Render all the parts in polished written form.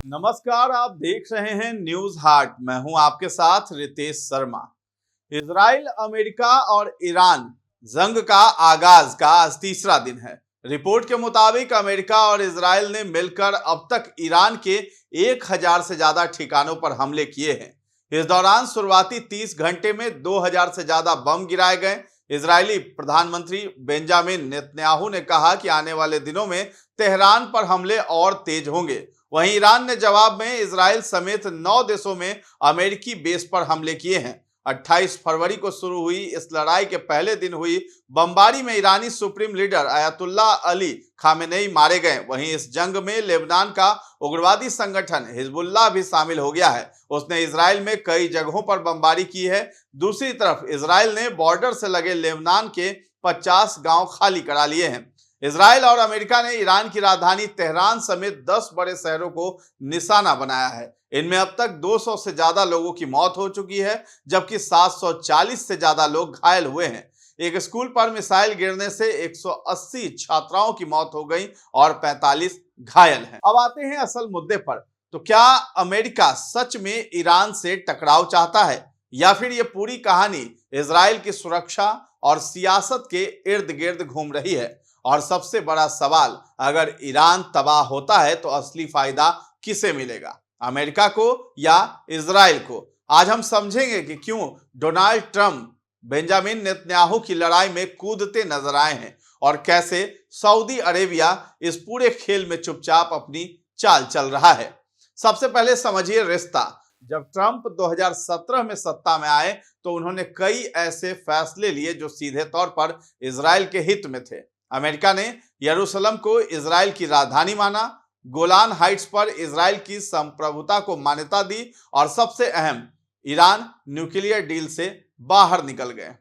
नमस्कार, आप देख रहे हैं न्यूज हार्ट। मैं हूं आपके साथ रितेश शर्मा। इजराइल, अमेरिका और ईरान जंग का आगाज का आज तीसरा दिन है। रिपोर्ट के मुताबिक अमेरिका और इजराइल ने मिलकर अब तक ईरान के 1000 से ज्यादा ठिकानों पर हमले किए हैं। इस दौरान शुरुआती 30 घंटे में 2000 से ज्यादा बम गिराए गए। इजरायली प्रधानमंत्री बेंजामिन नेतन्याहू ने कहा कि आने वाले दिनों में तेहरान पर हमले और तेज होंगे। वहीं ईरान ने जवाब में इजराइल समेत 9 देशों में अमेरिकी बेस पर हमले किए हैं। 28 फरवरी को शुरू हुई इस लड़ाई के पहले दिन हुई बमबारी में ईरानी supreme leader Ayatollah Ali Khamenei मारे गए। वहीं इस जंग में लेबनान का उग्रवादी संगठन हिजबुल्लाह भी शामिल हो गया है। उसने इजराइल में कई जगहों पर बमबारी की है। दूसरी तरफ इजराइल ने बॉर्डर से लगे लेबनान के 50 गांव खाली करा लिए हैं। इजराइल और अमेरिका ने ईरान की राजधानी तेहरान समेत 10 बड़े शहरों को निशाना बनाया है। इनमें अब तक 200 से ज्यादा लोगों की मौत हो चुकी है, जबकि 740 से ज्यादा लोग घायल हुए हैं। एक स्कूल पर मिसाइल गिरने से 180 छात्राओं की मौत हो गई और 45 घायल हैं। अब आते हैं असल मुद्दे पर। तो क्या अमेरिका सच में ईरान से टकराव चाहता है, या फिर यह पूरी कहानी इजराइल की सुरक्षा और सियासत के इर्द गिर्द घूम रही है? और सबसे बड़ा सवाल, अगर ईरान तबाह होता है तो असली फायदा किसे मिलेगा, अमेरिका को या इजराइल को? आज हम समझेंगे कि क्यों डोनाल्ड ट्रंप बेंजामिन नेतन्याहू की लड़ाई में कूदते नजर आए हैं और कैसे सऊदी अरेबिया इस पूरे खेल में चुपचाप अपनी चाल चल रहा है। सबसे पहले समझिए रिश्ता। जब ट्रंप 2017 में सत्ता में आए तो उन्होंने कई ऐसे फैसले लिए जो सीधे तौर पर इजराइल के हित में थे। अमेरिका ने यरूशलेम को इजराइल की राजधानी माना, गोलान हाइट्स पर इजराइल की संप्रभुता को मान्यता दी और सबसे अहम, ईरान न्यूक्लियर डील से बाहर निकल गए।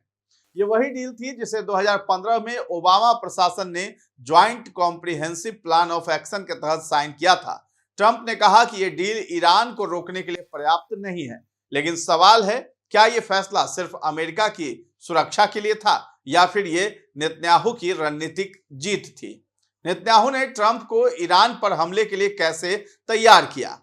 ये वही डील थी जिसे 2015 में ओबामा प्रशासन ने joint comprehensive plan of action के तहत साइन किया था। ट्रंप ने कहा कि यह डील ईरान को रोकने के लिए पर्याप्त नहीं है, लेकिन सवाल है, क्या यह फैसला सिर्फ अमेरिका की सुरक्षा के लिए था या फिर ये नेतन्याहू की रणनीतिक जीत थी? नेतन्याहू ने ट्रंप को ईरान पर हमले के लिए कैसे तैयार किया?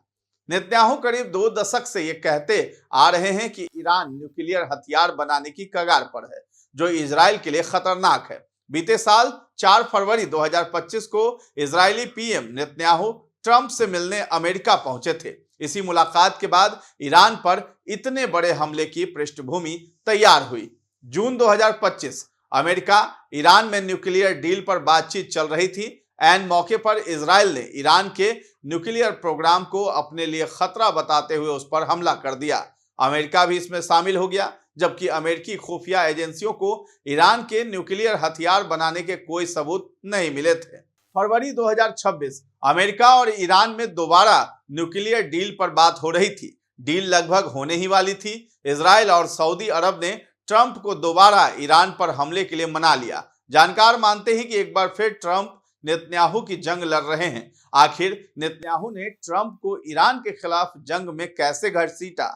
नेतन्याहू करीब 2 दशक से ये कहते आ रहे हैं कि ईरान न्यूक्लियर हथियार बनाने की कगार पर है, जो इजराइल के लिए खतरनाक है। बीते साल 4 फरवरी 2025 को इजरायली पीएम नेतन्याहू ट्रंप से मिलने अमेरिका पहुंचे थे। इसी मुलाकात के बाद ईरान पर इतने बड़े हमले की पृष्ठभूमि तैयार हुई। जून 2025 अमेरिका ईरान में न्यूक्लियर डील पर बातचीत चल रही थी। ऐन मौके पर इजराइल ने ईरान के न्यूक्लियर प्रोग्राम को अपने लिए खतरा बताते हुए उस पर हमला कर दिया। अमेरिका भी इसमें शामिल हो गया, जबकि अमेरिकी खुफिया एजेंसियों को ईरान के न्यूक्लियर हथियार बनाने के कोई सबूत नहीं मिले थे। फरवरी 2026 अमेरिका और ईरान में दोबारा न्यूक्लियर डील पर बात हो रही थी। डील लगभग होने ही वाली थी। इजराइल और सऊदी अरब ने ट्रंप को दोबारा ईरान पर हमले के लिए मना लिया। जानकार मानते हैं कि एक बार फिर ट्रंप नेतन्याहू की जंग लड़ रहे हैं। आखिर नेतन्याहू ने ट्रंप को ईरान के खिलाफ जंग में कैसे घसीटा?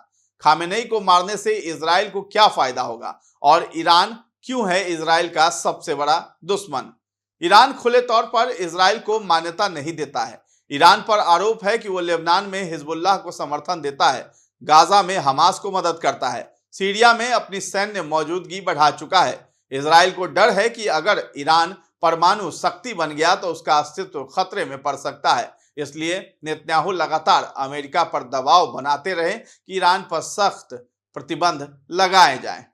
खामेनेई को मारने से इजराइल को क्या फायदा होगा? और ईरान क्यों है इजराइल का सबसे बड़ा दुश्मन? ईरान खुले तौर पर इजराइल को मान्यता नहीं देता है। ईरान पर आरोप है कि वो लेबनान में हिजबुल्लाह को समर्थन देता है, गाजा में हमास को मदद करता है, सीरिया में अपनी सैन्य मौजूदगी बढ़ा चुका है। इजराइल को डर है कि अगर ईरान परमाणु शक्ति बन गया तो उसका अस्तित्व खतरे में पड़ सकता है। इसलिए नेतन्याहू लगातार अमेरिका पर दबाव बनाते रहे कि ईरान पर सख्त प्रतिबंध लगाए जाएं।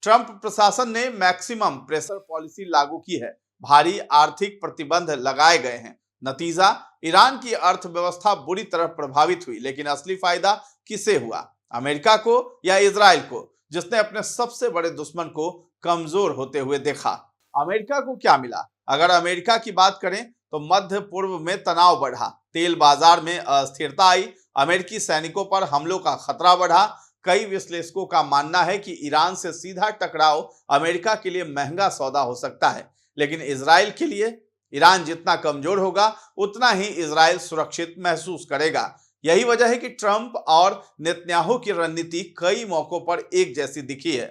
ट्रंप प्रशासन ने मैक्सिमम प्रेशर पॉलिसी लागू की है। भारी आर्थिक प्रतिबंध लगाए गए हैं। नतीजा, ईरान की अर्थव्यवस्था बुरी तरह प्रभावित हुई। लेकिन असली फायदा किसे हुआ, अमेरिका को या इजराइल को, जिसने अपने सबसे बड़े दुश्मन को कमजोर होते हुए देखा? अमेरिका को क्या मिला? अगर अमेरिका की बात करें तो मध्य पूर्व में तनाव बढ़ा, तेल बाजार में अस्थिरता आई, अमेरिकी सैनिकों पर हमलों का खतरा बढ़ा। कई विश्लेषकों का मानना है कि ईरान से सीधा टकराव अमेरिका के लिए महंगा सौदा हो सकता है, लेकिन इजराइल के लिए ईरान जितना कमजोर होगा उतना ही इजराइल सुरक्षित महसूस करेगा। यही वजह है कि ट्रंप और नेतन्याहू की रणनीति कई मौकों पर एक जैसी दिखी है।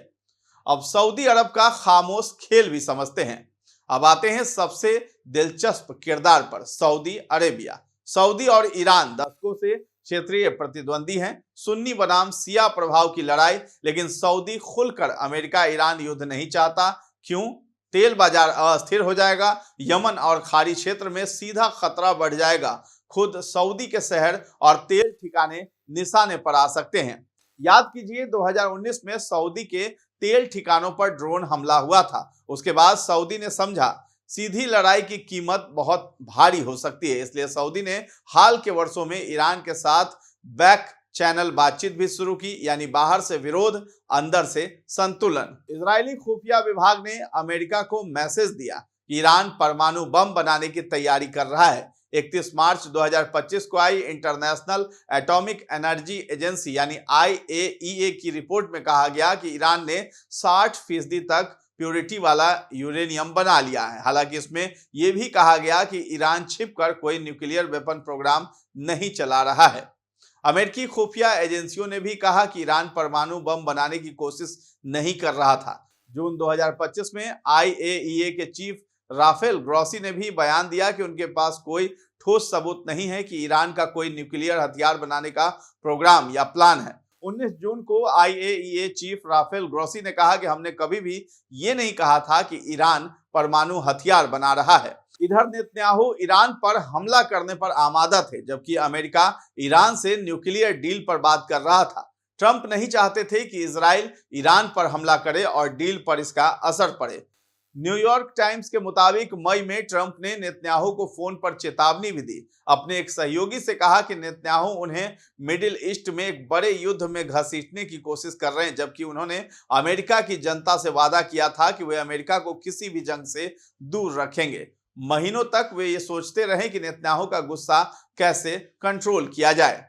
अब सऊदी अरब का खामोश खेल भी समझते हैं। अब आते हैं सबसे दिलचस्प किरदार पर, सऊदी अरेबिया। सऊदी और ईरान दशकों से क्षेत्रीय प्रतिद्वंदी हैं। सुन्नी बनाम शिया प्रभाव की लड़ाई, लेकिन सऊदी खुलकर अमेरिका ईरान युद्ध नहीं चाहता। क्यों? तेल बाजार अस्थिर हो जाएगा, यमन और खाड़ी क्षेत्र में सीधा खतरा बढ़ जाएगा, खुद सऊदी के शहर और तेल ठिकाने निशाने पर आ सकते हैं। याद कीजिए 2019 में सऊदी के तेल ठिकानों पर ड्रोन हमला हुआ था। उसके बाद सऊदी ने समझा सीधी लड़ाई की कीमत बहुत भारी हो सकती है, इसलिए सऊदी ने हाल के वर्षों में ईरान के साथ बैक चैनल बातचीत भी शुरू की, यानी बाहर से विरोध, अंदर से संतुलन। इजरायली खुफिया विभाग ने अमेरिका को मैसेज दिया कि ईरान परमाणु बम बनाने की तैयारी कर रहा है। 31 मार्च 2025 को आई इंटरनेशनल एटॉमिक एनर्जी एजेंसी यानी IAEA की रिपोर्ट में कहा गया कि ईरान ने 60% तक प्योरिटी वाला यूरेनियम बना लिया है। हालांकि इसमें यह भी कहा गया कि ईरान छिपकर कोई न्यूक्लियर वेपन प्रोग्राम नहीं चला रहा है। अमेरिकी खुफिया एजेंसियों ने भी कहा कि ईरान परमाणु बम बनाने की कोशिश नहीं कर रहा था। जून 2025 में IAEA के चीफ राफेल ग्रॉसी ने भी बयान दिया कि उनके पास कोई ठोस सबूत नहीं है कि ईरान का कोई न्यूक्लियर हथियार बनाने का प्रोग्राम या प्लान है। 19 जून को IAEA चीफ राफेल ग्रॉसी ने कहा कि हमने कभी भी ये नहीं कहा था कि ईरान परमाणु हथियार बना रहा है। इधर नेतन्याहू ईरान पर हमला करने पर आमादा थे, जबकि अमेरिका ईरान से न्यूक्लियर डील पर बात कर रहा था। ट्रंप नहीं चाहते थे कि इजराइल ईरान पर हमला करे और डील पर इसका असर पड़े। न्यूयॉर्क टाइम्स के मुताबिक मई में ट्रंप ने नेतन्याहू को फोन पर चेतावनी भी दी। अपने एक सहयोगी से कहा कि नेतन्याहू उन्हें मिडिल ईस्ट में एक बड़े युद्ध में घसीटने की कोशिश कर रहे हैं, जबकि उन्होंने अमेरिका की जनता से वादा किया था कि वे अमेरिका को किसी भी जंग से दूर रखेंगे। महीनों तक वे ये सोचते रहे कि नेतन्याहू का गुस्सा कैसे कंट्रोल किया जाए।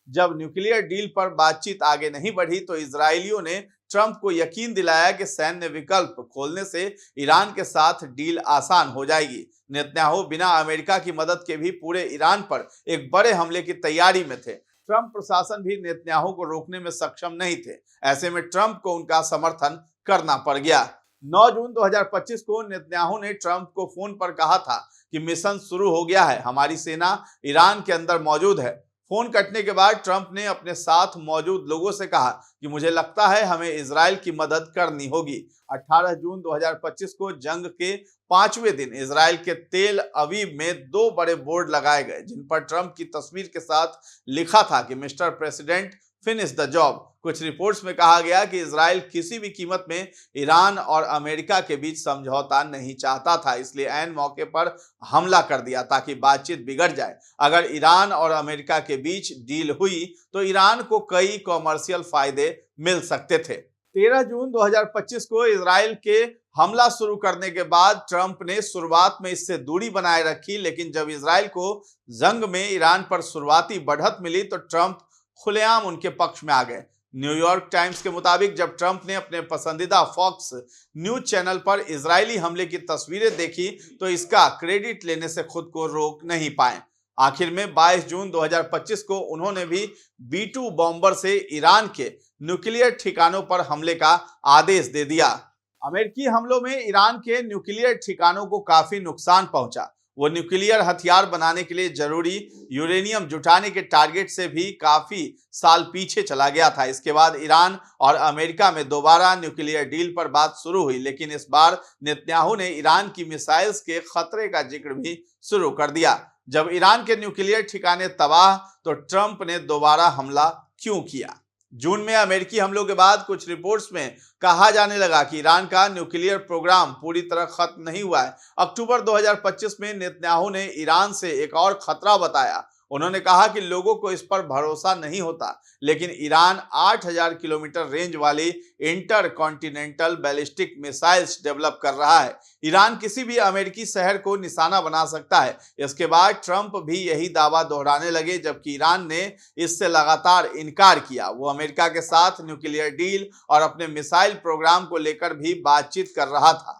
जब न्यूक्लियर डील पर बातचीत आगे नहीं बढ़ी तो इजरायलियों ने ट्रंप को यकीन दिलाया कि सैन्य विकल्प खोलने से ईरान के साथ डील आसान हो जाएगी। नेतन्याहू बिना अमेरिका की मदद के भी पूरे ईरान पर एक बड़े हमले की तैयारी में थे। ट्रंप प्रशासन भी नेतन्याहू को रोकने में सक्षम नहीं थे। ऐसे में ट्रंप को उनका समर्थन करना पड़ गया। 9 जून 2025 को नेतन्याहू ने ट्रंप को फोन पर कहा था कि मिशन शुरू हो गया है, हमारी सेना ईरान के अंदर मौजूद है। फोन कटने के बाद ट्रंप ने अपने साथ मौजूद लोगों से कहा कि मुझे लगता है हमें इजराइल की मदद करनी होगी। 18 जून 2025 को जंग के 5वें दिन इजराइल के तेल अवीव में 2 बड़े बोर्ड लगाए गए, जिन पर ट्रंप की तस्वीर के साथ लिखा था कि mister president finish the job. कुछ रिपोर्ट्स में कहा गया कि इजराइल किसी भी कीमत में ईरान और अमेरिका के बीच समझौता नहीं चाहता था, इसलिए ऐन मौके पर हमला कर दिया ताकि बातचीत बिगड़ जाए। अगर ईरान और अमेरिका के बीच डील हुई तो ईरान को कई कॉमर्शियल फायदे मिल सकते थे। 13 जून 2025 को इजराइल के हमला शुरू करने के बाद ट्रंप ने शुरुआत में इससे दूरी बनाए रखी, लेकिन जब इजराइल को जंग में ईरान पर शुरुआती बढ़त मिली तो ट्रंप खुलेआम उनके पक्ष में आ गए। न्यूयॉर्क टाइम्स के मुताबिक जब ट्रंप ने अपने पसंदीदा फॉक्स न्यूज चैनल पर इजरायली हमले की तस्वीरें देखी तो इसका क्रेडिट लेने से खुद को रोक नहीं पाए। आखिर में 22 जून 2025 को उन्होंने भी B-2 बॉम्बर से ईरान के न्यूक्लियर ठिकानों पर हमले का आदेश दे दिया। अमेरिकी हमलों में ईरान के न्यूक्लियर ठिकानों को काफी नुकसान पहुंचा। वो न्यूक्लियर हथियार बनाने के लिए जरूरी यूरेनियम जुटाने के टारगेट से भी काफी साल पीछे चला गया था। इसके बाद ईरान और अमेरिका में दोबारा न्यूक्लियर डील पर बात शुरू हुई, लेकिन इस बार नेतन्याहू ने ईरान की मिसाइल्स के खतरे का जिक्र भी शुरू कर दिया। जब ईरान के न्यूक्लियर ठिकाने तबाह तो ट्रंप ने दोबारा हमला क्यों किया? जून में अमेरिकी हमलों के बाद कुछ रिपोर्ट्स में कहा जाने लगा कि ईरान का न्यूक्लियर प्रोग्राम पूरी तरह खत्म नहीं हुआ है। अक्टूबर 2025 में नेतन्याहू ने ईरान से एक और खतरा बताया। उन्होंने कहा कि लोगों को इस पर भरोसा नहीं होता, लेकिन ईरान 8000 किलोमीटर रेंज वाली inter continental ballistic missiles develop कर रहा है। ईरान किसी भी अमेरिकी शहर को निशाना बना सकता है। इसके बाद ट्रंप भी यही दावा दोहराने लगे, जबकि ईरान ने इससे लगातार इनकार किया। वो अमेरिका के साथ न्यूक्लियर डील और अपने मिसाइल प्रोग्राम को लेकर भी बातचीत कर रहा था।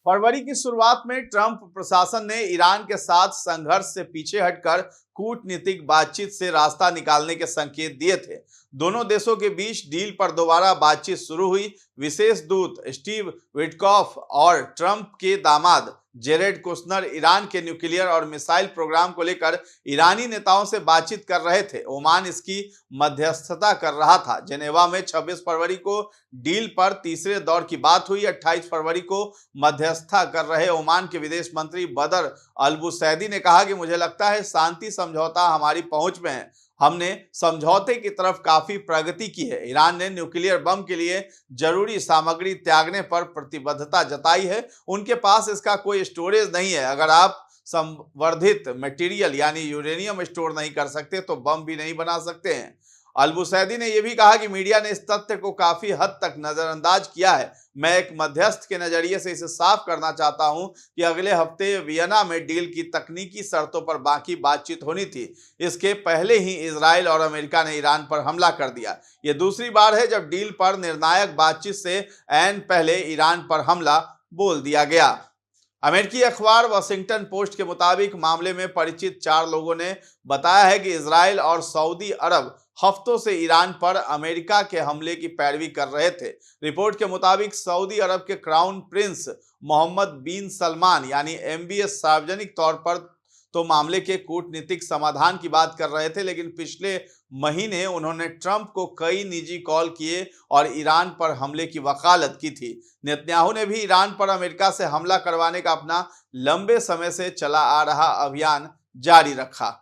फरवरी की शुरुआत में ट्रंप प्रशासन ने ईरान के साथ संघर्ष से पीछे हटकर कूटनीतिक बातचीत से रास्ता निकालने के संकेत दिए थे। दोनों देशों के बीच डील पर दोबारा बातचीत शुरू हुई। विशेष दूत स्टीव विटकॉफ और ट्रंप के दामाद जेरेड कुशनर ईरान के न्यूक्लियर और मिसाइल प्रोग्राम को लेकर ईरानी नेताओं से बातचीत कर रहे थे। ओमान इसकी मध्यस्थता कर रहा था। जेनेवा में 26 फरवरी को डील पर तीसरे दौर की बात हुई। 28 फरवरी को मध्यस्थता कर रहे ओमान के विदेश मंत्री बदर अलबुसैदी ने कहा कि मुझे लगता है शांति समझौता हमारी पहुंच में है। हमने समझौते की तरफ काफी प्रगति की है। ईरान ने न्यूक्लियर बम के लिए जरूरी सामग्री त्यागने पर प्रतिबद्धता जताई है। उनके पास इसका कोई स्टोरेज नहीं है। अगर आप संवर्धित मटेरियल यानी यूरेनियम स्टोर नहीं कर सकते तो बम भी नहीं बना सकते हैं। अलबुसैदी ने यह भी कहा कि मीडिया ने इस तथ्य को काफी हद तक नजरअंदाज किया है। मैं एक मध्यस्थ के नजरिए से इसे साफ करना चाहता हूं कि अगले हफ्ते वियना में डील की तकनीकी शर्तों पर बाकी बातचीत होनी थी। इसके पहले ही इजराइल और अमेरिका ने ईरान पर हमला कर दिया। यह दूसरी बार है जब डील पर निर्णायक बातचीत से ऐन पहले ईरान पर हमला बोल दिया गया। अमेरिकी अखबार वाशिंगटन पोस्ट के मुताबिक मामले में परिचित 4 लोगों ने बताया है कि इजराइल और सऊदी अरब हफ्तों से ईरान पर अमेरिका के हमले की पैरवी कर रहे थे। रिपोर्ट के मुताबिक सऊदी अरब के क्राउन प्रिंस मोहम्मद बिन सलमान यानी MBS सार्वजनिक तौर पर तो मामले के कूटनीतिक समाधान की बात कर रहे थे, लेकिन पिछले महीने उन्होंने ट्रंप को कई निजी कॉल किए और ईरान पर हमले की वकालत की थी। नेतन्याहू ने भी ईरान पर अमेरिका से हमला करवाने का अपना लंबे समय से चला आ रहा अभियान जारी रखा।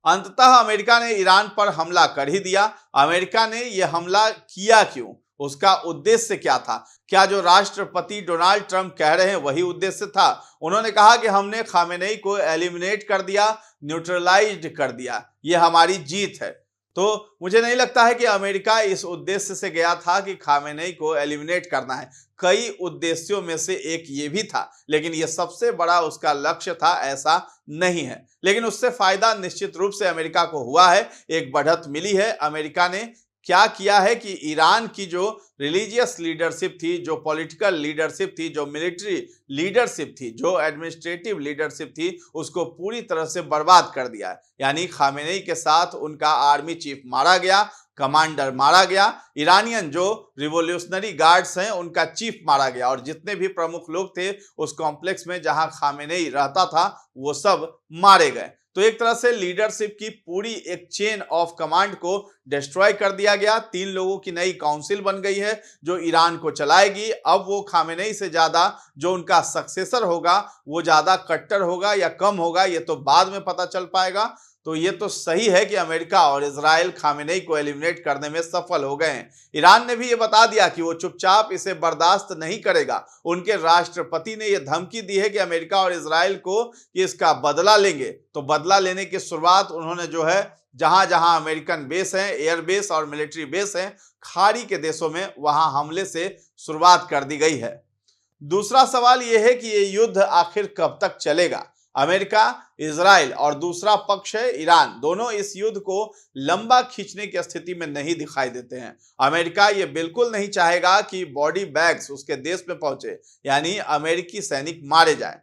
अंततः अमेरिका ने ईरान पर हमला कर ही दिया। अमेरिका ने यह हमला किया क्यों? उसका उद्देश्य क्या था? क्या जो राष्ट्रपति डोनाल्ड ट्रंप कह रहे हैं वही उद्देश्य था? उन्होंने कहा कि हमने खामेनेई को एलिमिनेट कर दिया, न्यूट्रलाइज्ड कर दिया, यह हमारी जीत है। तो मुझे नहीं लगता है कि अमेरिका इस उद्देश्य से गया था कि खामेनेई को एलिमिनेट करना है। कई उद्देश्यों में से एक ये भी था, लेकिन यह सबसे बड़ा उसका लक्ष्य था ऐसा नहीं है। लेकिन उससे फायदा निश्चित रूप से अमेरिका को हुआ है, एक बढ़त मिली है। अमेरिका ने क्या किया है कि ईरान की जो रिलीजियस लीडरशिप थी, जो पॉलिटिकल लीडरशिप थी, जो मिलिट्री लीडरशिप थी, जो एडमिनिस्ट्रेटिव लीडरशिप थी, उसको पूरी तरह से बर्बाद कर दिया है। यानी खामेनेई के साथ उनका आर्मी चीफ मारा गया, कमांडर मारा गया, ईरानियन जो रिवोल्यूशनरी गार्ड्स हैं उनका चीफ मारा गया, और जितने भी प्रमुख लोग थे उस कॉम्प्लेक्स में जहां खामेनेई रहता था वो सब मारे गए। तो एक तरह से लीडरशिप की पूरी एक चेन ऑफ कमांड को डिस्ट्रॉय कर दिया गया। 3 लोगों की नई काउंसिल बन गई है जो ईरान को चलाएगी। अब वो खामेनेई से ज्यादा जो उनका सक्सेसर होगा वो ज्यादा कट्टर होगा या कम होगा, ये तो बाद में पता चल पाएगा। तो ये तो सही है कि अमेरिका और इजराइल खामेनेई को एलिमिनेट करने में सफल हो गए हैं। ईरान ने भी ये बता दिया कि वो चुपचाप इसे बर्दाश्त नहीं करेगा। उनके राष्ट्रपति ने यह धमकी दी है कि अमेरिका और इजराइल को कि इसका बदला लेंगे। तो बदला लेने की शुरुआत उन्होंने जो है जहां जहां अमेरिकन बेस हैं, एयर बेस और मिलिट्री बेस हैं, खाड़ी के देशों में, वहां हमले से शुरुआत कर दी गई है। दूसरा सवाल यह है कि ये युद्ध आखिर कब तक चलेगा? अमेरिका, इजराइल और दूसरा पक्ष है ईरान, दोनों इस युद्ध को लंबा खींचने की स्थिति में नहीं दिखाई देते हैं। अमेरिका ये बिल्कुल नहीं चाहेगा कि बॉडी बैग्स उसके देश में पहुंचे, यानी अमेरिकी सैनिक मारे जाएं।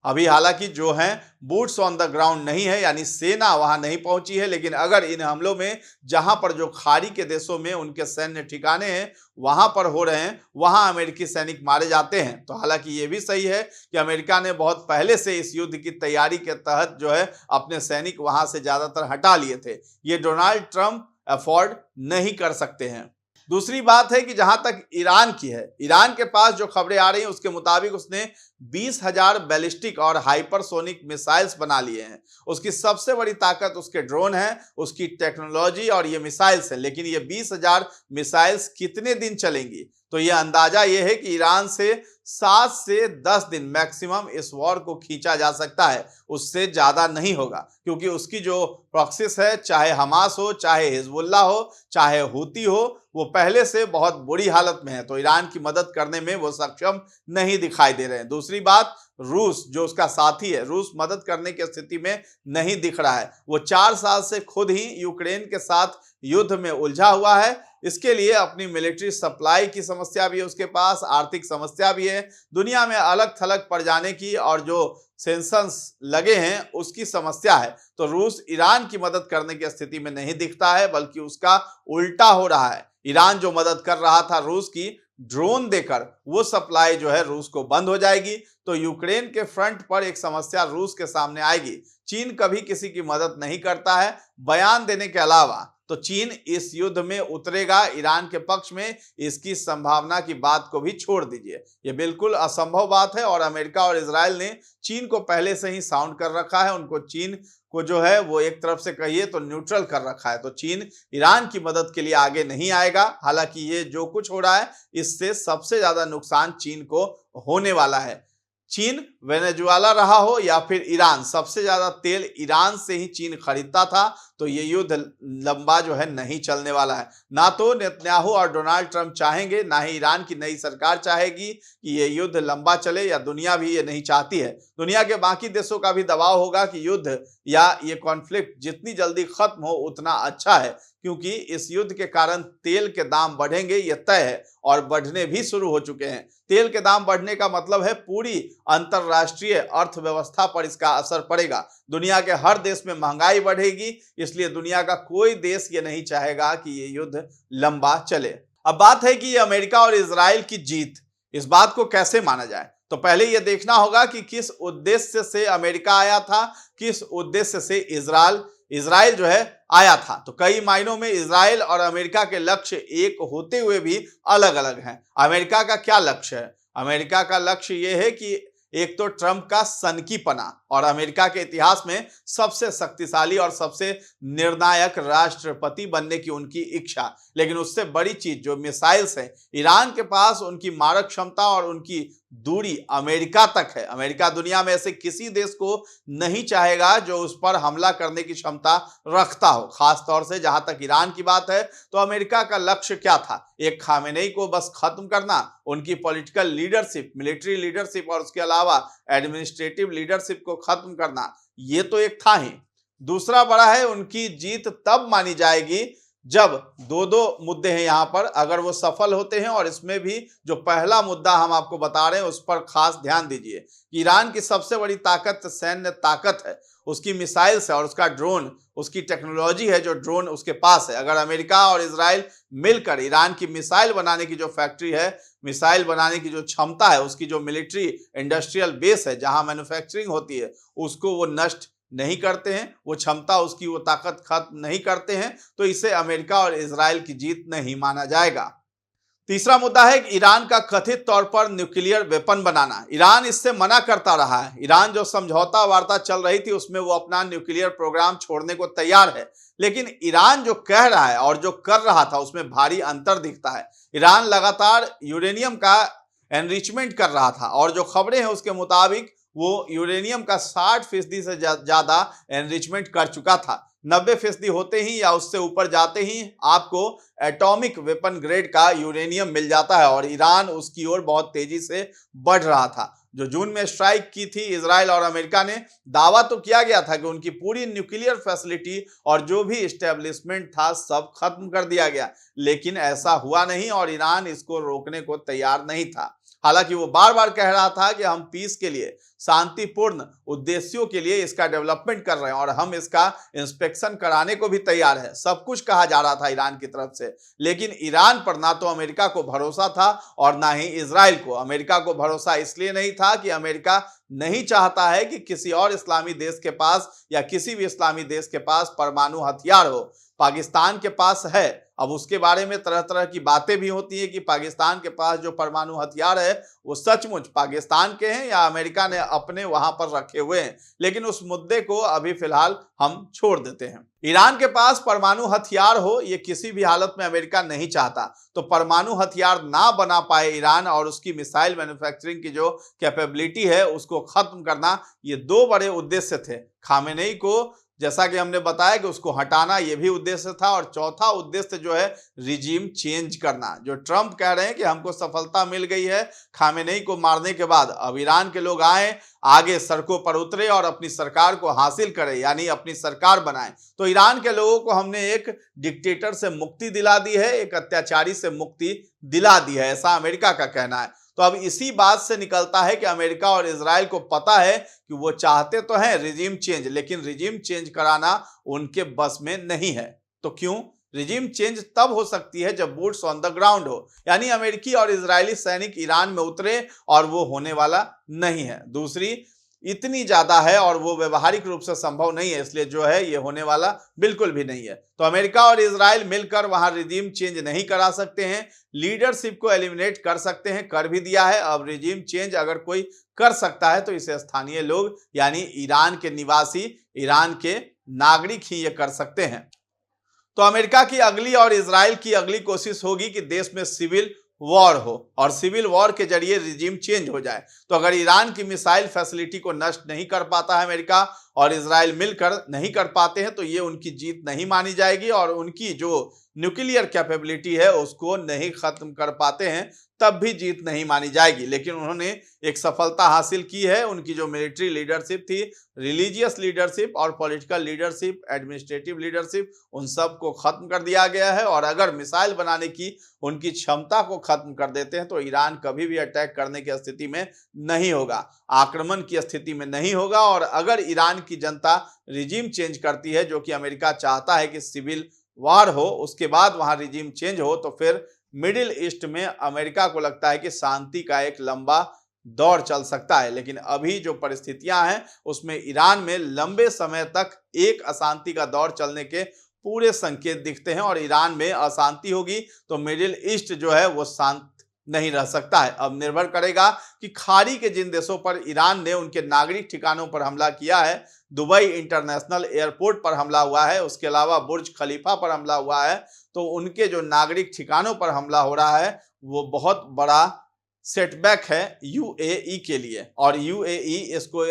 अभी हालांकि जो हैं बूट्स ऑन द ग्राउंड नहीं है, यानी सेना वहां नहीं पहुंची है, लेकिन अगर इन हमलों में जहां पर जो खाड़ी के देशों में उनके सैन्य ठिकाने हैं वहां पर हो रहे हैं, वहां अमेरिकी सैनिक मारे जाते हैं। तो हालांकि ये भी सही है कि अमेरिका ने बहुत पहले से इस युद्ध की तैयारी के तहत जो है अपने सैनिक वहां से ज्यादातर हटा लिए थे। ये डोनाल्ड ट्रंप अफोर्ड नहीं कर सकते हैं। दूसरी बात है कि जहां तक ईरान की है, ईरान के पास जो खबरें आ रही हैं उसके मुताबिक उसने 20,000 बैलिस्टिक और हाइपरसोनिक मिसाइल्स बना लिए हैं। उसकी सबसे बड़ी ताकत उसके ड्रोन है, उसकी टेक्नोलॉजी और ये मिसाइल्स है। लेकिन ये 20,000 मिसाइल्स कितने दिन चलेंगी? तो ये अंदाजा ये है कि ईरान से 7 से 10 दिन मैक्सिमम इस वॉर को खींचा जा सकता है, उससे ज्यादा नहीं होगा, क्योंकि उसकी जो प्रॉक्सिस है, चाहे हमास हो, चाहे हिजबुल्लाह हो, चाहे हूती हो, वो पहले से बहुत बुरी हालत में है। तो ईरान की मदद करने में वो सक्षम नहीं दिखाई दे रहे हैं। दूसरी बात, रूस जो उसका साथी है, रूस मदद करने की स्थिति में नहीं दिख रहा है। वो 4 साल से खुद ही यूक्रेन के साथ युद्ध में उलझा हुआ है। इसके लिए अपनी मिलिट्री सप्लाई की समस्या भी है उसके पास, आर्थिक समस्या भी है, दुनिया में अलग थलग पड़ जाने की और जो सेंसन्स लगे हैं उसकी समस्या है। तो रूस ईरान की मदद करने की स्थिति में नहीं दिखता है, बल्कि उसका उल्टा हो रहा है। ईरान जो मदद कर रहा था रूस की, ड्रोन देकर वो सप्लाई जो है रूस को बंद हो जाएगी, तो यूक्रेन के फ्रंट पर एक समस्या रूस के सामने आएगी। चीन कभी किसी की मदद नहीं करता है बयान देने के अलावा, तो चीन इस युद्ध में उतरेगा ईरान के पक्ष में, इसकी संभावना की बात को भी छोड़ दीजिए। ये बिल्कुल असंभव बात है और अमेरिका और इजराइल ने चीन को पहले से ही साउंड कर रखा है। उनको चीन को जो है वो एक तरफ से कहिए तो न्यूट्रल कर रखा है। तो चीन ईरान की मदद के लिए आगे नहीं आएगा। हालांकि ये जो कुछ हो रहा है इससे सबसे ज्यादा नुकसान चीन को होने वाला है। चीन वेनेजुएला रहा हो या फिर ईरान, सबसे ज्यादा तेल ईरान से ही चीन खरीदता था, तो ये युद्ध लंबा जो है नहीं चलने वाला है। ना तो नेतन्याहू और डोनाल्ड ट्रंप चाहेंगे, ना ही ईरान की नई सरकार चाहेगी कि ये युद्ध लंबा चले, या दुनिया भी ये नहीं चाहती है। दुनिया के बाकी देशों का भी दबाव होगा कि युद्ध या ये कॉन्फ्लिक्ट जितनी जल्दी खत्म हो उतना अच्छा है, क्योंकि इस युद्ध के कारण तेल के दाम बढ़ेंगे, ये तय है और बढ़ने भी शुरू हो चुके हैं। तेल के दाम बढ़ने का मतलब है पूरी अंतरराष्ट्रीय अर्थव्यवस्था पर इसका असर पड़ेगा। दुनिया के हर देश में महंगाई बढ़ेगी, इसलिए दुनिया का कोई देश ये नहीं चाहेगा कि ये युद्ध लंबा चले। अब बात है कि ये अमेरिका और इजराइल की जीत, इस बात को कैसे माना जाए। तो पहले यह देखना होगा कि किस उद्देश्य से अमेरिका आया था, किस उद्देश्य से इजराइल जो है आया था। तो कई मायनों में इजराइल और अमेरिका के लक्ष्य एक होते हुए भी अलग अलग हैं। अमेरिका का क्या लक्ष्य है? अमेरिका का लक्ष्य यह है कि एक तो ट्रंप का सनकीपना और अमेरिका के इतिहास में सबसे शक्तिशाली और सबसे निर्णायक राष्ट्रपति बनने की उनकी इच्छा, लेकिन उससे बड़ी चीज जो मिसाइल्स है ईरान के पास, उनकी मारक क्षमता और उनकी दूरी अमेरिका तक है। अमेरिका दुनिया में ऐसे किसी देश को नहीं चाहेगा जो उस पर हमला करने की क्षमता रखता हो। खास तौर से जहां तक ईरान की बात है तो अमेरिका का लक्ष्य क्या था? एक खामेनेई को बस खत्म करना, उनकी पॉलिटिकल लीडरशिप, मिलिट्री लीडरशिप और उसके अलावा एडमिनिस्ट्रेटिव लीडरशिप को खत्म करना, ये तो एक था ही। दूसरा बड़ा है, उनकी जीत तब मानी जाएगी जब दो मुद्दे हैं यहां पर, अगर वो सफल होते हैं। और इसमें भी जो पहला मुद्दा हम आपको बता रहे हैं उस पर खास ध्यान दीजिए। ईरान की सबसे बड़ी ताकत सैन्य ताकत है, उसकी मिसाइल्स है और उसका ड्रोन, उसकी टेक्नोलॉजी है जो ड्रोन उसके पास है। अगर अमेरिका और इजराइल मिलकर ईरान की मिसाइल बनाने की जो फैक्ट्री है, मिसाइल बनाने की जो क्षमता है, उसकी जो मिलिट्री इंडस्ट्रियल बेस है जहां मैन्युफैक्चरिंग होती है, उसको वो नष्ट नहीं करते हैं, वो क्षमता, उसकी वो ताकत खत्म नहीं करते हैं, तो इसे अमेरिका और इजराइल की जीत नहीं माना जाएगा। तीसरा मुद्दा है कि ईरान का कथित तौर पर न्यूक्लियर वेपन बनाना। ईरान इससे मना करता रहा है। ईरान जो समझौता वार्ता चल रही थी उसमें वो अपना न्यूक्लियर प्रोग्राम छोड़ने को तैयार है, लेकिन ईरान जो कह रहा है और जो कर रहा था उसमें भारी अंतर दिखता है। ईरान लगातार यूरेनियम का एनरिचमेंट कर रहा था और जो खबरें हैं उसके मुताबिक वो यूरेनियम का 60% से ज्यादा एनरिचमेंट कर चुका था। 90% होते ही या उससे ऊपर जाते ही आपको एटॉमिक वेपन ग्रेड का यूरेनियम मिल जाता है और ईरान उसकी ओर बहुत तेजी से बढ़ रहा था। जो जून में स्ट्राइक की थी इजराइल और अमेरिका ने, दावा तो किया गया था कि उनकी पूरी न्यूक्लियर फैसिलिटी और जो भी इस्टेब्लिशमेंट था सब खत्म कर दिया गया, लेकिन ऐसा हुआ नहीं और ईरान इसको रोकने को तैयार नहीं था। हालांकि वो बार बार कह रहा था कि हम पीस के लिए, शांतिपूर्ण उद्देश्यों के लिए इसका डेवलपमेंट कर रहे हैं और हम इसका इंस्पेक्शन कराने को भी तैयार है। सब कुछ कहा जा रहा था ईरान की तरफ से, लेकिन ईरान पर ना तो अमेरिका को भरोसा था और ना ही इजराइल को। अमेरिका को भरोसा इसलिए नहीं था कि अमेरिका नहीं चाहता है कि किसी और इस्लामी देश के पास या किसी भी इस्लामी देश के पास परमाणु हथियार हो। पाकिस्तान के पास है, अब उसके बारे में तरह तरह की बातें भी होती है कि पाकिस्तान के पास जो परमाणु हथियार है वो सचमुच पाकिस्तान के हैं या अमेरिका ने अपने वहां पर रखे हुए हैं, लेकिन उस मुद्दे को अभी फिलहाल हम छोड़ देते हैं। ईरान के पास परमाणु हथियार हो ये किसी भी हालत में अमेरिका नहीं चाहता, तो परमाणु हथियार ना बना पाए ईरान और उसकी मिसाइल मैन्युफैक्चरिंग की जो कैपेबिलिटी है उसको खत्म करना, ये दो बड़े उद्देश्य थे। खामेनेई को, जैसा कि हमने बताया कि उसको हटाना ये भी उद्देश्य था, और चौथा उद्देश्य जो है रिजीम चेंज करना। जो ट्रंप कह रहे हैं कि हमको सफलता मिल गई है खामेनेई को मारने के बाद, अब ईरान के लोग आए, आगे सड़कों पर उतरे और अपनी सरकार को हासिल करें, यानी अपनी सरकार बनाएं। तो ईरान के लोगों को हमने एक डिक्टेटर से मुक्ति दिला दी है, एक अत्याचारी से मुक्ति दिला दी है, ऐसा अमेरिका का कहना है। तो अब इसी बात से निकलता है कि अमेरिका और इजराइल को पता है कि वो चाहते तो हैं रिजीम चेंज, लेकिन रिजीम चेंज कराना उनके बस में नहीं है। तो क्यों? रिजीम चेंज तब हो सकती है जब बूट्स ऑन द ग्राउंड हो, यानी अमेरिकी और इजरायली सैनिक ईरान में उतरे, और वो होने वाला नहीं है। दूसरी इतनी ज्यादा है और वो व्यवहारिक रूप से संभव नहीं है, इसलिए जो है ये होने वाला बिल्कुल भी नहीं है। तो अमेरिका और इजराइल मिलकर वहां रिजीम चेंज नहीं करा सकते हैं, लीडरशिप को एलिमिनेट कर सकते हैं, कर भी दिया है। अब रिजीम चेंज अगर कोई कर सकता है तो इसे स्थानीय लोग यानी ईरान के निवासी, ईरान के नागरिक ही ये कर सकते हैं। तो अमेरिका की अगली और इजराइल की अगली कोशिश होगी कि देश में सिविल वॉर हो और सिविल वॉर के जरिए रिजीम चेंज हो जाए। तो अगर ईरान की मिसाइल फैसिलिटी को नष्ट नहीं कर पाता है अमेरिका और इजराइल मिलकर नहीं कर पाते हैं, तो ये उनकी जीत नहीं मानी जाएगी, और उनकी जो न्यूक्लियर कैपेबिलिटी है उसको नहीं खत्म कर पाते हैं तब भी जीत नहीं मानी जाएगी। लेकिन उन्होंने एक सफलता हासिल की है। उनकी जो मिलिट्री लीडरशिप थी, रिलीजियस लीडरशिप और पॉलिटिकल लीडरशिप, एडमिनिस्ट्रेटिव लीडरशिप, उन सब को खत्म कर दिया गया है। और अगर मिसाइल बनाने की उनकी क्षमता को खत्म कर देते हैं तो ईरान कभी भी अटैक करने की स्थिति में नहीं होगा, आक्रमण की स्थिति में नहीं होगा। और अगर ईरान की जनता रिजीम चेंज करती है, जो कि अमेरिका चाहता है कि सिविल वार हो, उसके बाद वहां रिजीम चेंज हो, तो फिर मिडिल ईस्ट में अमेरिका को लगता है कि शांति का एक लंबा दौर चल सकता है। लेकिन अभी जो परिस्थितियां हैं उसमें ईरान में लंबे समय तक एक अशांति का दौर चलने के पूरे संकेत दिखते हैं, और ईरान में अशांति होगी तो मिडिल ईस्ट जो है वो शांत नहीं रह सकता है। अब निर्भर करेगा कि खाड़ी के जिन देशों पर ईरान ने उनके नागरिक ठिकानों पर हमला किया है, दुबई इंटरनेशनल एयरपोर्ट पर हमला हुआ है, उसके अलावा बुर्ज खलीफा पर हमला हुआ है, तो उनके जो नागरिक ठिकानों पर हमला हो रहा है वो बहुत बड़ा सेटबैक है यूएई के लिए। और यूएई इसको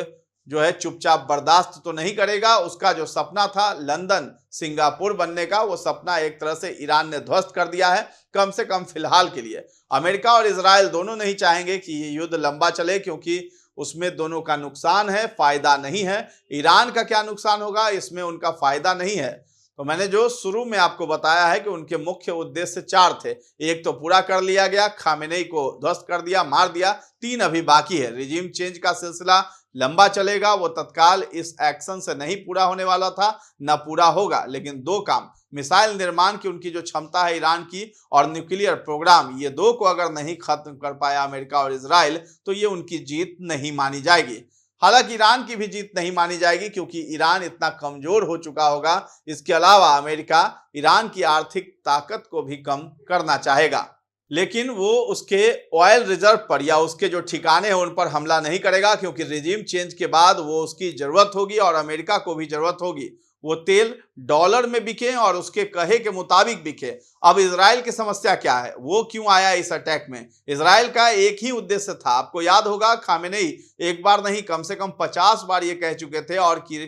जो है चुपचाप बर्दाश्त तो नहीं करेगा। उसका जो सपना था लंदन सिंगापुर बनने का, वो सपना एक तरह से ईरान ने ध्वस्त कर दिया है, कम से कम फिलहाल के लिए। अमेरिका और इजराइल दोनों नहीं चाहेंगे कि ये युद्ध लंबा चले, क्योंकि उसमें दोनों का नुकसान है, फायदा नहीं है। ईरान का क्या नुकसान होगा, इसमें उनका फायदा नहीं है। तो मैंने जो शुरू में आपको बताया है कि उनके मुख्य उद्देश्य 4 थे, एक तो पूरा कर लिया गया, खामेनेई को ध्वस्त कर दिया, मार दिया, 3 अभी बाकी है। रिजीम चेंज का सिलसिला लंबा चलेगा, वो तत्काल इस एक्शन से नहीं पूरा होने वाला था, न पूरा होगा। लेकिन 2 काम, मिसाइल निर्माण की उनकी जो क्षमता है ईरान की, और न्यूक्लियर प्रोग्राम, ये 2 को अगर नहीं खत्म कर पाया अमेरिका और इजराइल तो ये उनकी जीत नहीं मानी जाएगी। हालांकि ईरान की भी जीत नहीं मानी जाएगी, क्योंकि ईरान इतना कमजोर हो चुका होगा। इसके अलावा अमेरिका ईरान की आर्थिक ताकत को भी कम करना चाहेगा, लेकिन वो उसके ऑयल रिजर्व पर या उसके जो ठिकाने हैं उन पर हमला नहीं करेगा, क्योंकि रिजीम चेंज के बाद वो उसकी जरूरत होगी और अमेरिका को भी जरूरत होगी। वो तेल डॉलर में बिके और उसके कहे के मुताबिक बिके। अब इजराइल की समस्या क्या है, वो क्यों आया इस अटैक में? इजराइल का एक ही उद्देश्य था, आपको याद होगा, खामेनेई एक बार नहीं कम से कम 50 बार ये कह चुके थे, और कि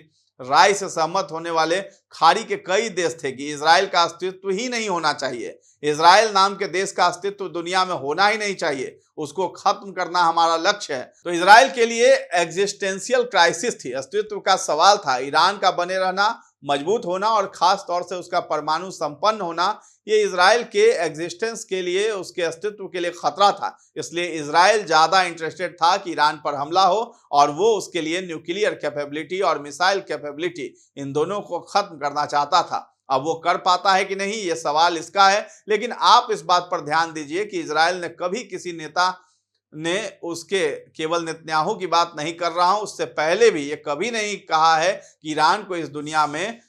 राय से सहमत होने वाले खाड़ी के कई देश थे कि इजराइल का अस्तित्व ही नहीं होना चाहिए, इजराइल नाम के देश का अस्तित्व दुनिया में होना ही नहीं चाहिए, उसको खत्म करना हमारा लक्ष्य है। तो इजराइल के लिए एग्जिस्टेंशियल क्राइसिस थी, अस्तित्व का सवाल था। ईरान का बने रहना, मजबूत होना और खास तौर से उसका परमाणु संपन्न होना, ये इजराइल के एग्जिस्टेंस के लिए, उसके अस्तित्व के लिए खतरा था। इसलिए इजराइल ज्यादा इंटरेस्टेड था कि ईरान पर हमला हो, और वो उसके लिए न्यूक्लियर कैपेबिलिटी और मिसाइल कैपेबिलिटी, इन दोनों को खत्म करना चाहता था। अब वो कर पाता है कि नहीं, ये सवाल इसका है। लेकिन आप इस बात पर ध्यान दीजिए कि इजराइल ने कभी किसी नेता ने, उसके केवल नेतन्याहू की बात नहीं कर रहा हूं, उससे पहले भी ये कभी नहीं कहा है कि ईरान को इस दुनिया में,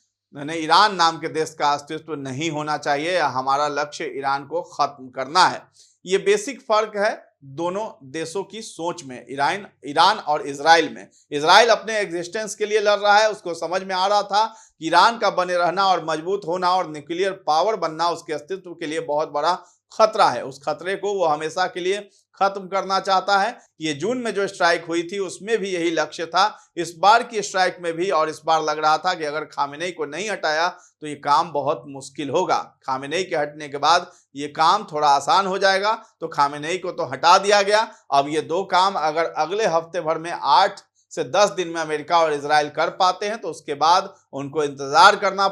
ईरान नाम के देश का अस्तित्व नहीं होना चाहिए, या हमारा लक्ष्य ईरान को खत्म करना है। ये बेसिक फर्क है दोनों देशों की सोच में, ईरान और इजराइल में। इजराइल अपने एग्जिस्टेंस के लिए लड़ रहा है, उसको समझ में आ रहा था कि ईरान का बने रहना और मजबूत होना और न्यूक्लियर पावर बनना उसके अस्तित्व के लिए बहुत बड़ा खतरा है। उस खतरे को वो हमेशा के लिए खत्म करना चाहता है। ये जून में जो स्ट्राइक हुई थी उसमें भी यही लक्ष्य था, इस बार की स्ट्राइक में भी। और इस बार लग रहा था कि अगर खामेनेई को नहीं हटाया तो ये काम बहुत मुश्किल होगा। खामेनेई के हटने के बाद ये काम थोड़ा आसान हो जाएगा। तो खामेनेई को तो हटा दिया गया, अब ये 2 काम अगर अगले हफ्ते भर में 8 से 10 दिन में अमेरिका और इजराइल कर पाते हैं तो उसके बाद उनको इंतजार करना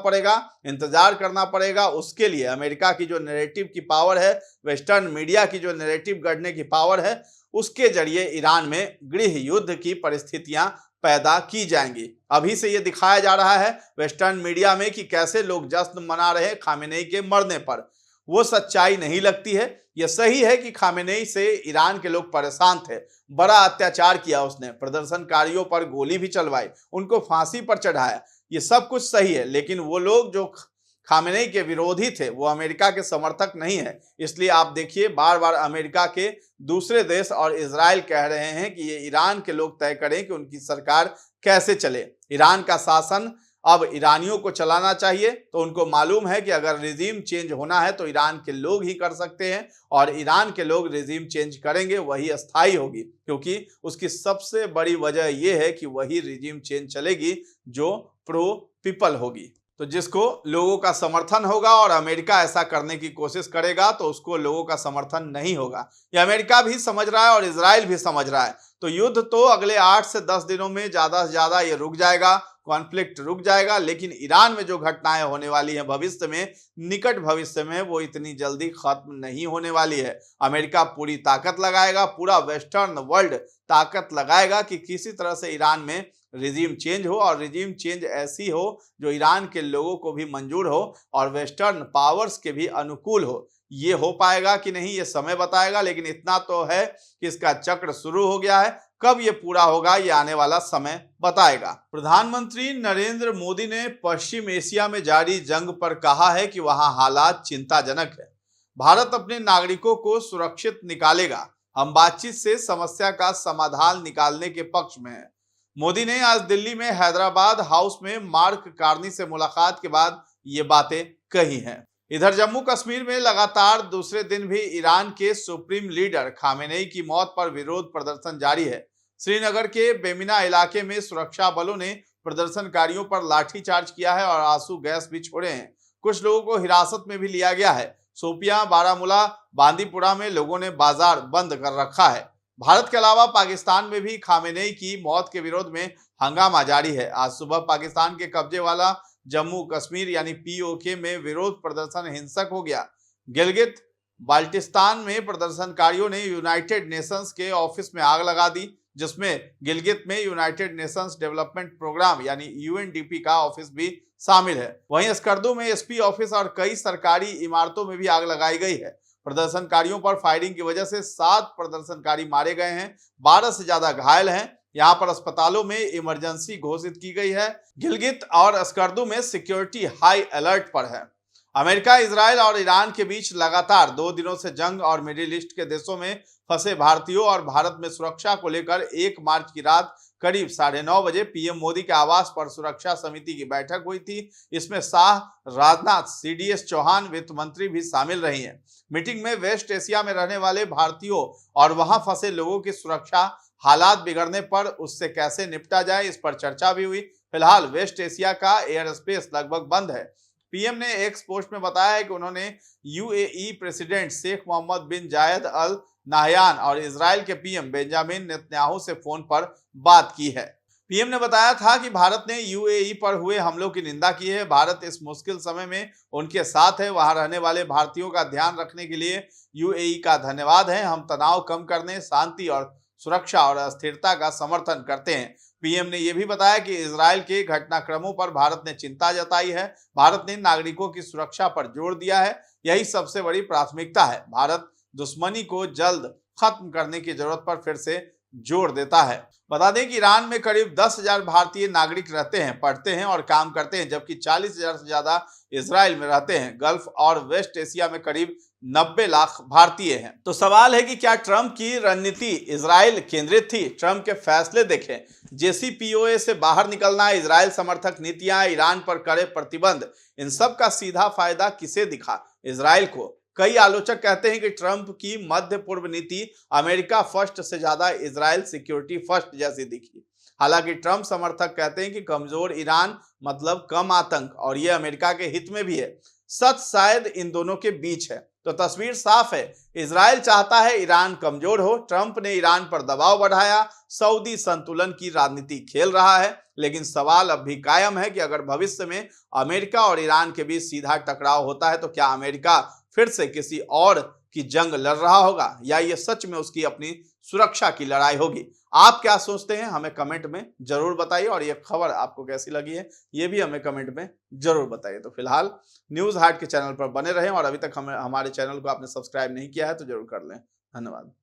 पड़ेगा। उसके लिए अमेरिका की जो नैरेटिव की पावर है, वेस्टर्न मीडिया की जो नैरेटिव गढ़ने की पावर है, उसके जरिए ईरान में गृह युद्ध की परिस्थितियां पैदा की जाएंगी। अभी से ये दिखाया जा रहा है वेस्टर्न मीडिया में कि कैसे लोग जश्न मना रहे हैं खामेनेई के मरने पर। वो सच्चाई नहीं लगती है। यह सही है कि खामेनेई से ईरान के लोग परेशान थे, बड़ा अत्याचार किया उसने, प्रदर्शनकारियों पर गोली भी चलवाई, उनको फांसी पर चढ़ाया। ये सब कुछ सही है, लेकिन वो लोग जो खामेनेई के विरोधी थे वो अमेरिका के समर्थक नहीं है। इसलिए आप देखिए बार बार अमेरिका के दूसरे देश और इजराइल कह रहे हैं कि ये ईरान के लोग तय करें कि उनकी सरकार कैसे चले। ईरान का शासन अब ईरानियों को चलाना चाहिए, तो उनको मालूम है कि अगर रिजीम चेंज होना है तो ईरान के लोग ही कर सकते हैं, और ईरान के लोग रिजीम चेंज करेंगे वही अस्थायी होगी, क्योंकि उसकी सबसे बड़ी वजह यह है कि वही रिजीम चेंज चलेगी जो प्रो पीपल होगी। तो जिसको लोगों का समर्थन होगा और अमेरिका ऐसा करने की कोशिश करेगा तो उसको लोगों का समर्थन नहीं होगा। ये अमेरिका भी समझ रहा है और इजराइल भी समझ रहा है। तो युद्ध तो अगले 8 से 10 दिनों में ज्यादा से ज्यादा ये रुक जाएगा, कॉन्फ्लिक्ट रुक जाएगा, लेकिन ईरान में जो घटनाएं होने वाली हैं भविष्य में, निकट भविष्य में, वो इतनी जल्दी खत्म नहीं होने वाली है। अमेरिका पूरी ताकत लगाएगा, पूरा वेस्टर्न वर्ल्ड ताकत लगाएगा कि किसी तरह से ईरान में रिजीम चेंज हो, और रिजीम चेंज ऐसी हो जो ईरान के लोगों को भी मंजूर हो और वेस्टर्न पावर्स के भी अनुकूल हो। ये हो पाएगा कि नहीं ये समय बताएगा, लेकिन इतना तो है कि इसका चक्र शुरू हो गया है। कब ये पूरा होगा ये आने वाला समय बताएगा। प्रधानमंत्री नरेंद्र मोदी ने पश्चिम एशिया में जारी जंग पर कहा है कि वहां हालात चिंताजनक है। भारत अपने नागरिकों को सुरक्षित निकालेगा। हम बातचीत से समस्या का समाधान निकालने के पक्ष में हैं। मोदी ने आज दिल्ली में हैदराबाद हाउस में मार्क कार्नी से मुलाकात के बाद ये बातें कही हैं। इधर जम्मू कश्मीर में लगातार दूसरे दिन भी ईरान के सुप्रीम लीडर खामेनेई की मौत पर विरोध प्रदर्शन जारी है। श्रीनगर के बेमिना इलाके में सुरक्षा बलों ने प्रदर्शनकारियों पर लाठीचार्ज किया है और आंसू गैस भी छोड़े हैं। कुछ लोगों को हिरासत में भी लिया गया है। शोपियां, बारामूला, बांदीपुरा में लोगों ने बाजार बंद कर रखा है। भारत के अलावा पाकिस्तान में भी खामेनेई की मौत के विरोध में हंगामा जारी है। आज सुबह पाकिस्तान के कब्जे वाला जम्मू कश्मीर यानी पीओके में विरोध प्रदर्शन हिंसक हो गया। गिलगित बाल्टिस्तान में प्रदर्शनकारियों ने यूनाइटेड नेशंस के ऑफिस में आग लगा दी, जिसमें गिलगित में यूनाइटेड नेशंस डेवलपमेंट प्रोग्राम यानी यूएनडीपी का ऑफिस भी शामिल है। वहीं स्कर्दू में एसपी ऑफिस और कई सरकारी इमारतों में भी आग लगाई गई है। प्रदर्शनकारियों पर फायरिंग की वजह से 7 प्रदर्शनकारी मारे गए हैं, 12 से ज्यादा घायल हैं। यहाँ पर अस्पतालों में इमरजेंसी घोषित की गई है। गिलगित और स्कर्दू में सिक्योरिटी हाई अलर्ट पर है। अमेरिका, इजराइल और ईरान के बीच लगातार 2 दिनों से जंग और मिडिल ईस्ट के देशों में फंसे भारतीयों और भारत में सुरक्षा को लेकर 1 मार्च की रात करीब 9:30 बजे पीएम मोदी के आवास पर सुरक्षा समिति की बैठक हुई थी। इसमें शाह, राजनाथ, सीडीएस चौहान, वित्त मंत्री भी शामिल रही हैं। मीटिंग में वेस्ट एशिया में रहने वाले भारतीयों और वहां फंसे लोगों की सुरक्षा, हालात बिगड़ने पर उससे कैसे निपटा जाए, इस पर चर्चा भी हुई। फिलहाल वेस्ट एशिया का एयर स्पेस लगभग बंद है। पीएम ने एक्स पोस्ट में बताया है कि उन्होंने यूएई प्रेसिडेंट शेख मोहम्मद बिन जायद अल नाहयान और इजराइल के पीएम बेंजामिन नेतन्याहू से फोन पर बात की है। पीएम ने बताया था कि भारत ने यूएई पर हुए हमलों की निंदा की है। भारत इस मुश्किल समय में उनके साथ है। वहां रहने वाले भारतीयों का ध्यान रखने के लिए यूएई का धन्यवाद है। हम तनाव कम करने, शांति और सुरक्षा और स्थिरता का समर्थन करते हैं। पीएम ने यह भी बताया कि इजराइल के घटनाक्रमों पर भारत ने चिंता जताई है। भारत ने नागरिकों की सुरक्षा पर जोर दिया है। यही सबसे बड़ी प्राथमिकता है। भारत दुश्मनी को जल्द खत्म करने की जरूरत पर फिर से जोर देता है। बता दें कि ईरान में करीब 10,000 भारतीय नागरिक रहते हैं, पढ़ते हैं और काम करते हैं, जबकि 40,000 से ज्यादा इजराइल में रहते हैं। गल्फ और वेस्ट एशिया में करीब 90 लाख भारतीय हैं। तो सवाल है कि क्या ट्रंप की रणनीति इजराइल केंद्रित थी? ट्रंप के फैसले देखें। जेसीपीओए से बाहर निकलना, इजराइल समर्थक नीतियां, ईरान पर कड़े प्रतिबंध, इन सब का सीधा फायदा किसे दिखा? इजराइल को। कई आलोचक कहते हैं कि ट्रंप की मध्य पूर्व नीति अमेरिका फर्स्ट से ज्यादा इजराइल सिक्योरिटी फर्स्ट जैसी दिखी। हालांकि ट्रंप समर्थक कहते हैं कि कमजोर ईरान मतलब कम आतंक, और यह अमेरिका के हित में भी है। सच शायद इन दोनों के बीच है। तो तस्वीर साफ है, इजराइल चाहता है ईरान कमजोर हो। ट्रंप ने ईरान पर दबाव बढ़ाया, सऊदी संतुलन की राजनीति खेल रहा है। लेकिन सवाल अब भी कायम है कि अगर भविष्य में अमेरिका और ईरान के बीच सीधा टकराव होता है तो क्या अमेरिका फिर से किसी और की जंग लड़ रहा होगा या ये सच में उसकी अपनी सुरक्षा की लड़ाई होगी। आप क्या सोचते हैं हमें कमेंट में जरूर बताइए, और ये खबर आपको कैसी लगी है ये भी हमें कमेंट में जरूर बताइए। तो फिलहाल न्यूज़ हाट के चैनल पर बने रहें, और अभी तक हमारे चैनल को आपने सब्सक्राइब नहीं किया है तो जरूर कर लें। धन्यवाद।